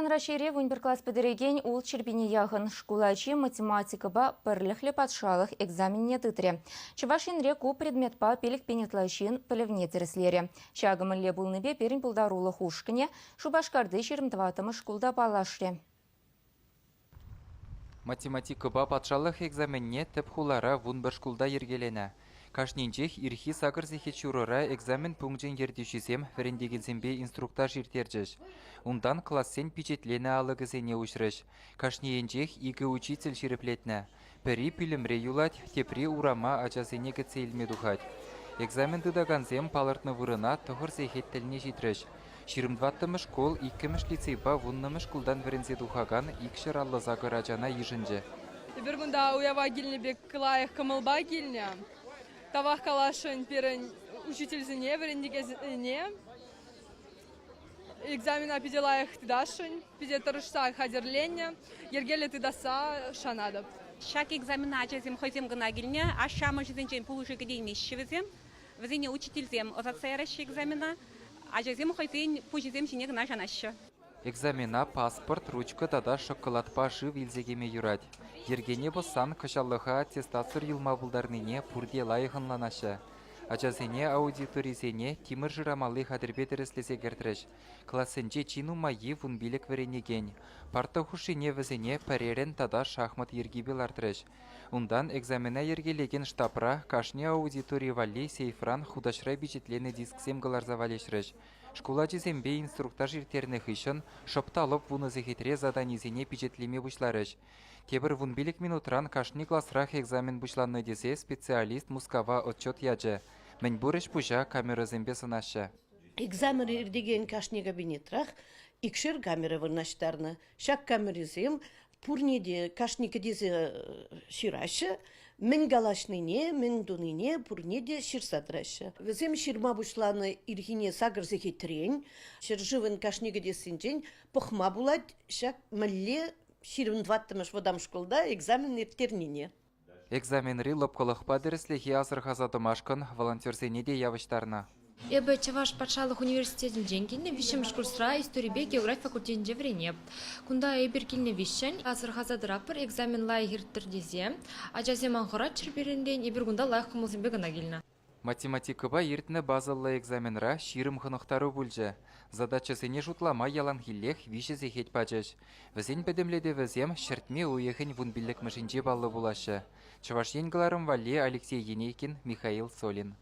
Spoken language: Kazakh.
Чувашстан рашире вунбер класс педереген ул черпине яғын шкулачи математикаба пірліхлі патшалық экзаменне тытыре. Чувашинре ку предметпа пелік пенетлашин пілівне деріслері. Шагымылле бұлныбе перін пұлдарулы хушкіне шубашкарды шерімтватымы шкулда балашре. Математикаба патшалық экзаменне тіп хулара вунбер шкулда ергелене. Кашнинчех ирхи сакыр зехе чурора экзамен пунктен ердешесем ферендегенсембе инструктаж иртержеш. Ундан классен пичетлене алыгызене ушрыш. Кашниенчех игі учитель ширеплетне. Пери пилімре юлать, тепри урама ачасене гыцейлме духать. Экзамен дыдаганзем палыртны вырына тұғыр зехет тіліне житрыш. Ширымдваттымы школ иккіміш лицейба вуннымы шкулдан верензе духаган икшір аллаза гырачана ежінже. Бір мұнда уява келінебек кылайық кымылба келіне. Тавах калашын перін учительзіне верендегезіне. Экзамена пиделайық тыдашын, пиде тұрышса хадерленне, ергелі тыдаса шанадып. Шак экзамена ачазем хойзем гына келіне, ашамы жүзінчен пулушы кедеймешші візем. Візене учительзем озатсайращы экзамена, ачазем хойзен пужызем жіне гына жанашы. Экзамена паспорт, ручка тада шоколадпа жив илзегеме юрать. Ергене боссан кышаллыха аттестацыр юлма булдарныне пурде лайығынланашы. Ачасене аудиторизене тимір жырамалы хадырбе дәріслесе гертреш. Классенче чину майы вунбилек веренеген. Парта хушине візене паререн тада шахмат ергибел артреш. Ундан экзамена ергелеген штапра кашне аудитории вали сейфран худашрай бюджетлене дисксем галарзавалешреш. Шкулачы зембе инструктаж иртерніх ишын шопталып вуны зехетре заданизене бюджетлеме бушларыш. Тебір вунбилек минутран кашни классрах экзамен бушланны десе специалист мускава отчет яджы. Мен бурыш пужа камера зембе сынашы. Экзамен ирдеген кашни кабинетрах икшер камера вырнаштарны. Шак камеризем пурнеде кашни кедезе ширашы, мен галашныне, мен дуныне пурнеде ширсадрашы. Візем ширма бушланы ирхине сагыр зехе трен, шыржывын кашни кедесінчен похма булать, шак мілле ширвын дваттымыш водам школда экзамен иртернине. Экзаменри лопкалықпа дәріслехе азыр хазадымашкын волонтерсене де явыштарна. Эбі Чаваш патшалық университетін женгенне вишем шкурсра историбе география факультетінде врене. Кунда эбір келіне вишен, азыр хазадырапыр экзамен лайық ирттірдезе, ажаземан ғырат чырберінден эбір күнда лайық кымылзымбе гына келіні. Математикаба иртіне базалла экзаменра ширым хынықтары бүлжі. Задачасыне жұтлама ялан хиллех виші зехет бачыш. Візен бәдімледі візем шыртме уехін вунбілік мүшінже балы бұлашы. Чуваш енгіларым вали Алексей Енейкин, Михаил Солин.